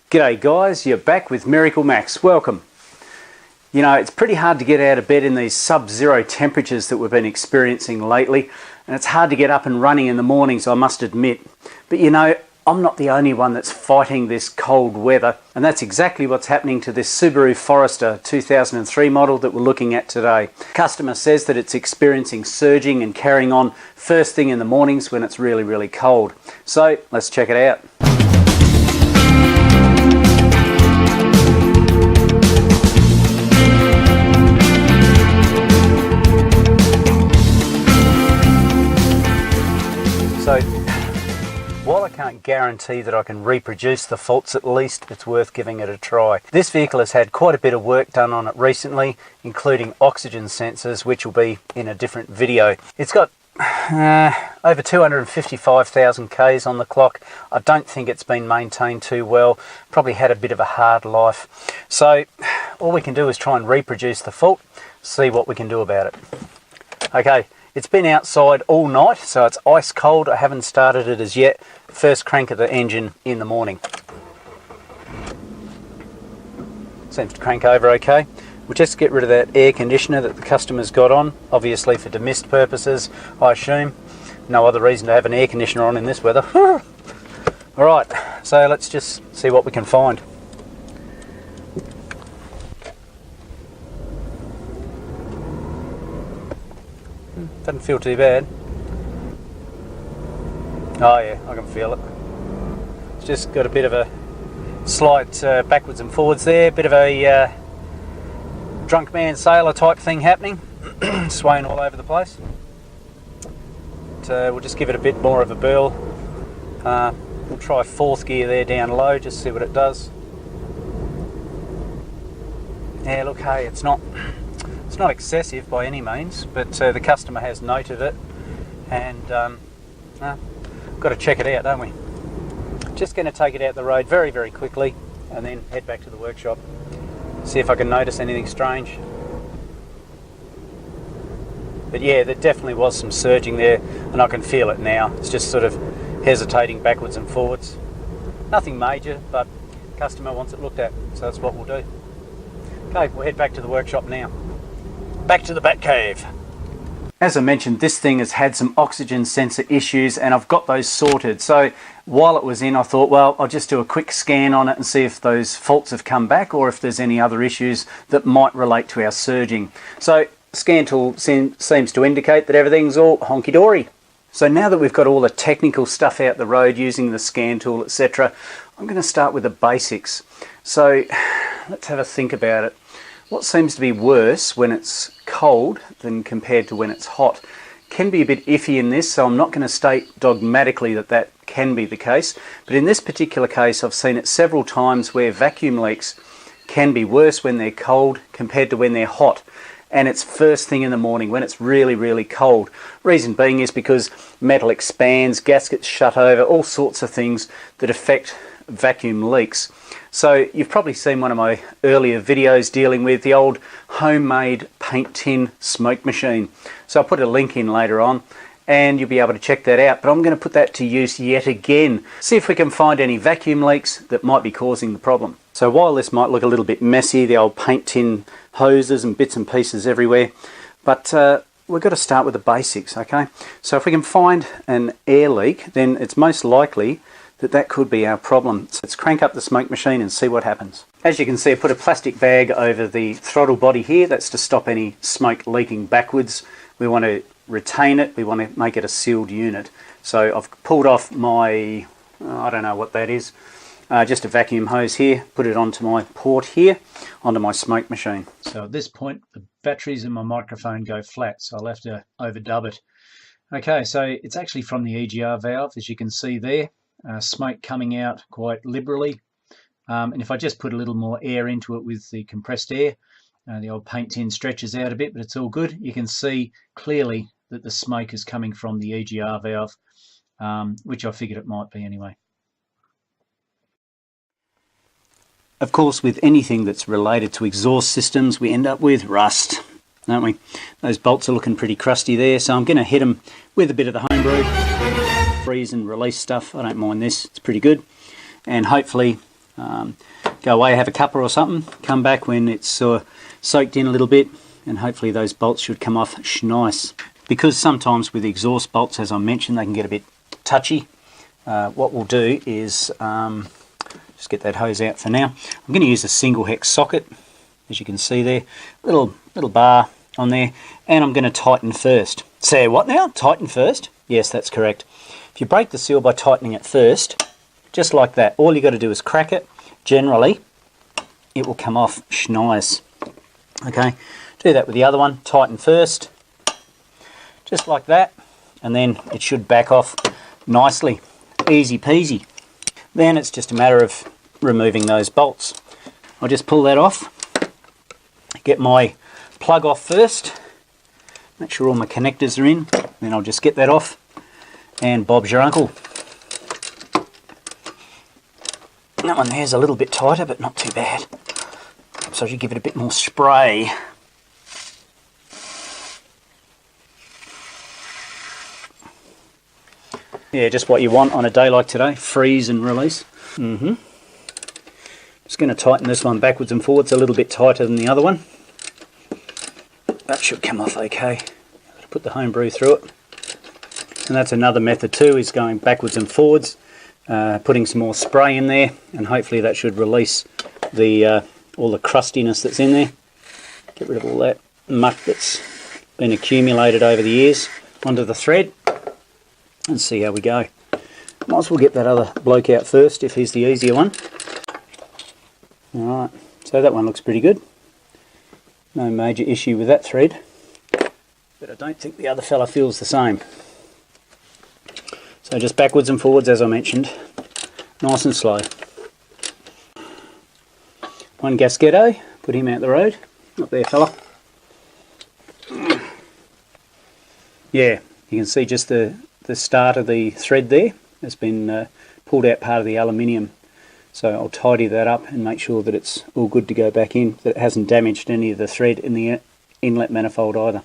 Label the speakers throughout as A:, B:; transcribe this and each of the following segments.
A: G'day guys, you're back with MiracleMAX. Welcome. You know, it's pretty hard to get out of bed in these sub-zero temperatures that we've been experiencing lately, and it's hard to get up and running in the mornings, I must admit. But you know, I'm not the only one that's fighting this cold weather, and that's exactly what's happening to this Subaru Forester 2003 model that we're looking at today. Customer says that it's experiencing surging and carrying on first thing in the mornings when it's really, really cold. So let's check it out. So, while I can't guarantee that I can reproduce the faults, at least it's worth giving it a try. This vehicle has had quite a bit of work done on it recently, including oxygen sensors, which will be in a different video. It's got over 255,000 Ks on the clock. I don't think it's been maintained too well, probably had a bit of a hard life. So all we can do is try and reproduce the fault, see what we can do about it. Okay. It's been outside all night, so it's ice cold. I haven't started it as yet. First crank of the engine in the morning. Seems to crank over okay. We'll just get rid of that air conditioner that the customer's got on, obviously for demist purposes, I assume. No other reason to have an air conditioner on in this weather. Alright, so let's just see what we can find. Doesn't feel too bad. Oh yeah, I can feel it. It's just got a bit of a slight backwards and forwards there, bit of a drunk man sailor type thing happening, swaying all over the place. So we'll just give it a bit more of a burl. We'll try fourth gear there down low, just see what it does. Yeah, look, hey, it's not excessive by any means, but the customer has noted it, and got to check it out, don't we? Just going to take it out the road very, very quickly and then head back to the workshop, see if I can notice anything strange. But yeah, there definitely was some surging there, and I can feel it now. It's just sort of hesitating backwards and forwards. Nothing major, but customer wants it looked at, so that's what we'll do. Okay, we'll head back to the workshop now. Back to the Batcave. As I mentioned, this thing has had some oxygen sensor issues, and I've got those sorted. So while it was in, I thought, well, I'll just do a quick scan on it and see if those faults have come back or if there's any other issues that might relate to our surging. So scan tool seems to indicate that everything's all honky-dory. So now that we've got all the technical stuff out the road using the scan tool, etc., I'm going to start with the basics. So let's have a think about it. What seems to be worse when it's cold than compared to when it's hot can be a bit iffy in this, so I'm not going to state dogmatically that that can be the case. But in this particular case, I've seen it several times where vacuum leaks can be worse when they're cold compared to when they're hot. And it's first thing in the morning when it's really, really cold. Reason being is because metal expands, gaskets shut over, all sorts of things that affect vacuum leaks. So you've probably seen one of my earlier videos dealing with the old homemade paint tin smoke machine. So I'll put a link in later on and you'll be able to check that out. But I'm going to put that to use yet again. See if we can find any vacuum leaks that might be causing the problem. So while this might look a little bit messy, the old paint tin hoses and bits and pieces everywhere, but we've got to start with the basics, okay? So if we can find an air leak, then it's most likely that could be our problem. So let's crank up the smoke machine and see what happens. As you can see, I put a plastic bag over the throttle body here. That's to stop any smoke leaking backwards. We want to retain it. We want to make it a sealed unit. So I've pulled off my, I don't know what that is, just a vacuum hose here, put it onto my port here, onto my smoke machine. So at this point, the batteries in my microphone go flat, so I'll have to overdub it. Okay, so it's actually from the EGR valve, as you can see there. Smoke coming out quite liberally, and if I just put a little more air into it with the compressed air, the old paint tin stretches out a bit, but it's all good. You can see clearly that the smoke is coming from the EGR valve, which I figured it might be anyway. Of course, with anything that's related to exhaust systems, we end up with rust, don't we? Those bolts are looking pretty crusty there, so I'm going to hit them with a bit of the homebrew. Freeze and release stuff. I don't mind this, it's pretty good. And hopefully Go away, have a cuppa or something, come back when it's soaked in a little bit, and hopefully those bolts should come off nice. Because sometimes with exhaust bolts, as I mentioned, they can get a bit touchy. What we'll do is just get that hose out for now. I'm going to use a single hex socket, as you can see there, little bar on there, and I'm going to tighten first. Say what now? Tighten first? Yes, that's correct. If you break the seal by tightening it first, just like that, all you got to do is crack it. Generally, it will come off nice. Okay, do that with the other one. Tighten first, just like that, and then it should back off nicely. Easy peasy. Then it's just a matter of removing those bolts. I'll just pull that off, get my plug off first, make sure all my connectors are in, then I'll just get that off, and Bob's your uncle. That one there's a little bit tighter, but not too bad. So I should give it a bit more spray. Yeah, just what you want on a day like today. Freeze and release. Just going to tighten this one backwards and forwards a little bit tighter than the other one. That should come off okay. Put the homebrew through it. And that's another method too, is going backwards and forwards, putting some more spray in there, and hopefully that should release the all the crustiness that's in there. Get rid of all that muck that's been accumulated over the years onto the thread, and see how we go. Might as well get that other bloke out first if he's the easier one. Alright, so that one looks pretty good. No major issue with that thread, but I don't think the other fella feels the same. So just backwards and forwards, as I mentioned, nice and slow. One Gasgetto, put him out the road. Up there, fella. Yeah, you can see just the start of the thread there. It's been pulled out part of the aluminium. So I'll tidy that up and make sure that it's all good to go back in, that it hasn't damaged any of the thread in the inlet manifold either.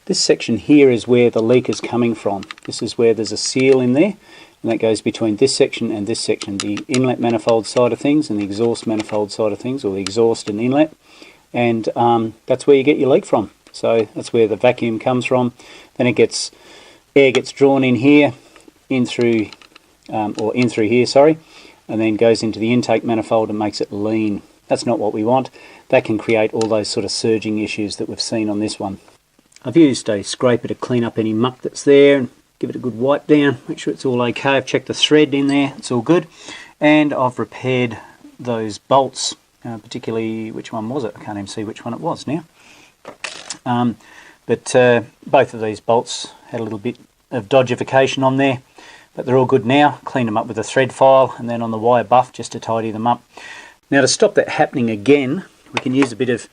A: This section here is where the leak is coming from. This is where there's a seal in there, and that goes between this section and this section, the inlet manifold side of things and the exhaust manifold side of things, or the exhaust and inlet, and that's where you get your leak from. So that's where the vacuum comes from. Then air gets drawn in here, in through here, sorry, and then goes into the intake manifold and makes it lean. That's not what we want. That can create all those sort of surging issues that we've seen on this one. I've used a scraper to clean up any muck that's there and give it a good wipe down, make sure it's all okay. I've checked the thread in there, it's all good. And I've repaired those bolts, particularly, which one was it? I can't even see which one it was now. But both of these bolts had a little bit of dodgification on there, but they're all good now. Cleaned them up with a thread file and then on the wire buff just to tidy them up. Now, to stop that happening again, we can use a bit of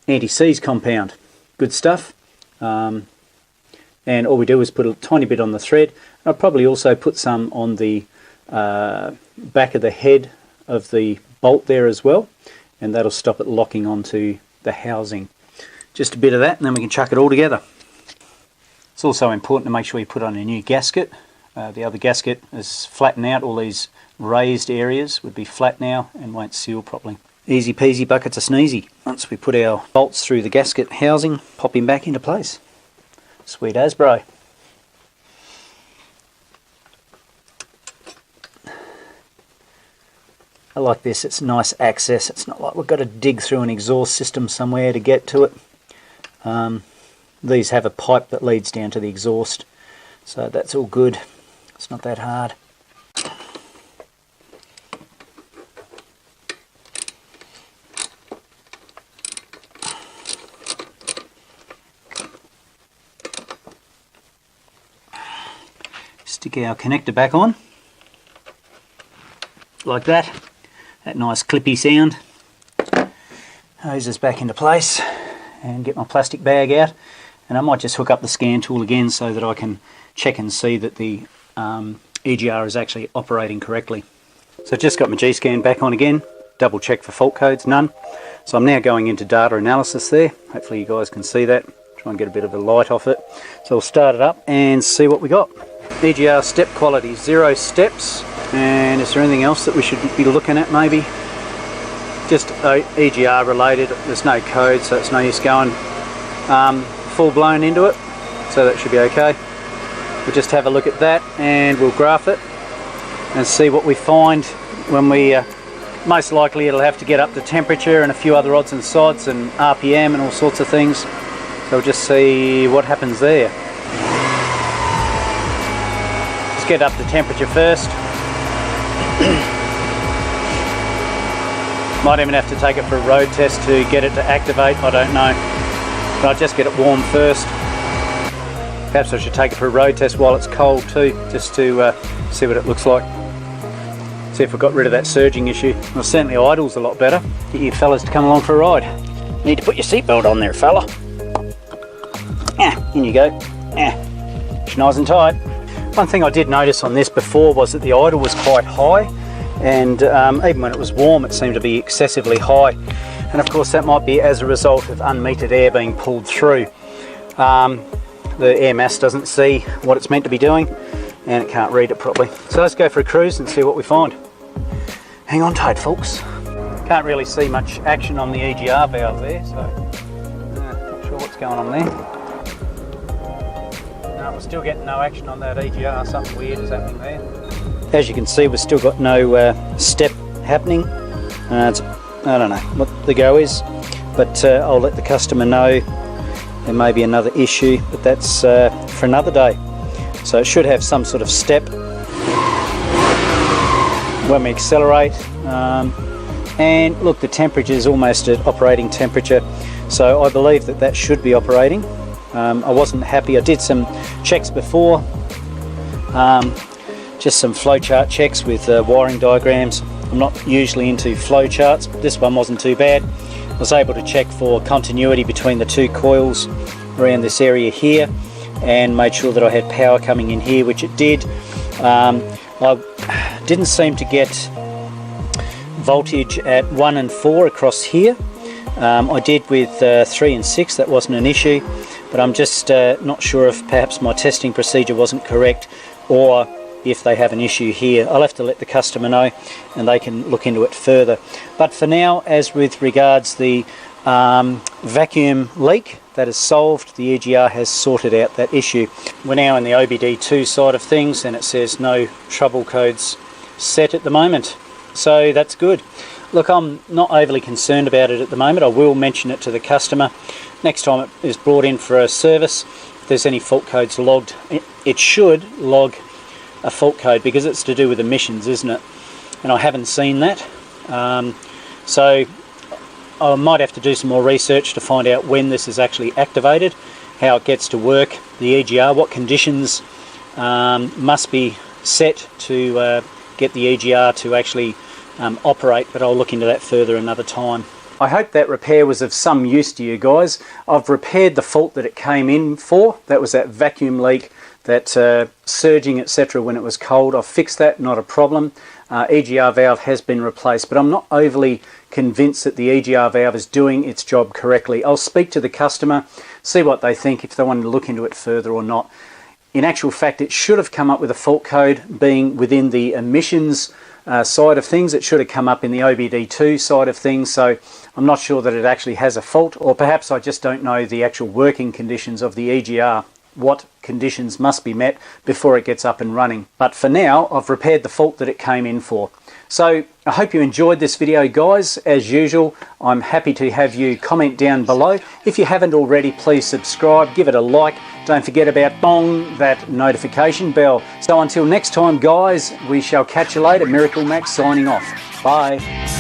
A: anti-seize compound. Good stuff. And all we do is put a tiny bit on the thread. I'll probably also put some on the back of the head of the bolt there as well, and that'll stop it locking onto the housing. Just a bit of that, and then we can chuck it all together. It's also important to make sure you put on a new gasket. The other gasket is flattened out. All these raised areas would be flat now and won't seal properly. Easy peasy buckets of sneezy. Once we put our bolts through the gasket housing, pop him back into place. Sweet as, bro. I like this, it's nice access. It's not like we've got to dig through an exhaust system somewhere to get to it. These have a pipe that leads down to the exhaust, so that's all good. It's not that hard. Stick our connector back on, like that. That nice clippy sound. Hoses back into place, and get my plastic bag out. And I might just hook up the scan tool again so that I can check and see that the EGR is actually operating correctly. So I've just got my G-scan back on again, double check for fault codes, none. So I'm now going into data analysis there. Hopefully you guys can see that. Try and get a bit of a light off it. So we'll start it up and see what we got. EGR step quality, 0 steps. And is there anything else that we should be looking at maybe? just EGR related. There's no code, so it's no use going full blown into it, so that should be okay. We'll just have a look at that and we'll graph it and see what we find when we most likely it'll have to get up to temperature and a few other odds and sods and RPM and all sorts of things, so we'll just see what happens there. Let's get up to temperature first. Might even have to take it for a road test to get it to activate, I don't know. But I'll just get it warm first. Perhaps I should take it for a road test while it's cold too, just to see what it looks like. See if we've got rid of that surging issue. Well, certainly idles a lot better. Get you fellas to come along for a ride. Need to put your seatbelt on there, fella. In you go. It's nice and tight. One thing I did notice on this before was that the idle was quite high, and even when it was warm it seemed to be excessively high, and of course that might be as a result of unmetered air being pulled through. The air mass doesn't see what it's meant to be doing and it can't read it properly. So let's go for a cruise and see what we find. Hang on tight, folks. Can't really see much action on the EGR valve there, so not sure what's going on there. No, we're still getting no action on that EGR. Something weird is happening there. As you can see, we've still got no step happening. I don't know what the go is, but I'll let the customer know there may be another issue, but that's for another day. So it should have some sort of step when we accelerate. And look, the temperature is almost at operating temperature, so I believe that that should be operating. I wasn't happy. I did some checks before, just some flowchart checks with wiring diagrams. I'm not usually into flowcharts, but this one wasn't too bad. I was able to check for continuity between the two coils around this area here, and made sure that I had power coming in here, which it did. I didn't seem to get voltage at 1 and 4 across here. I did with 3 and 6, that wasn't an issue, but I'm just not sure if perhaps my testing procedure wasn't correct, or if they have an issue here. I'll have to let the customer know and they can look into it further. But for now, as with regards the vacuum leak, that is solved. The EGR has sorted out that issue. We're now in the OBD2 side of things, and it says no trouble codes set at the moment, so that's good. Look, I'm not overly concerned about it at the moment. I will mention it to the customer next time it is brought in for a service. If there's any fault codes logged, it should log a fault code, because it's to do with emissions, isn't it? And I haven't seen that, so I might have to do some more research to find out when this is actually activated, how it gets to work, the EGR, what conditions must be set to get the EGR to actually operate, but I'll look into that further another time. I hope that repair was of some use to you guys. I've repaired the fault that it came in for. That was that vacuum leak, that surging, etc. when it was cold. I've fixed that, not a problem. EGR valve has been replaced, but I'm not overly convinced that the EGR valve is doing its job correctly. I'll speak to the customer, see what they think, if they want to look into it further or not. In actual fact, it should have come up with a fault code being within the emissions side of things. It should have come up in the OBD2 side of things, so I'm not sure that it actually has a fault, or perhaps I just don't know the actual working conditions of the EGR, what conditions must be met before it gets up and running. But for now, I've repaired the fault that it came in for. So I hope you enjoyed this video, guys. As usual, I'm happy to have you comment down below. If you haven't already, please subscribe, give it a like. Don't forget about that notification bell. So until next time, guys, we shall catch you later. MiracleMAX signing off. Bye.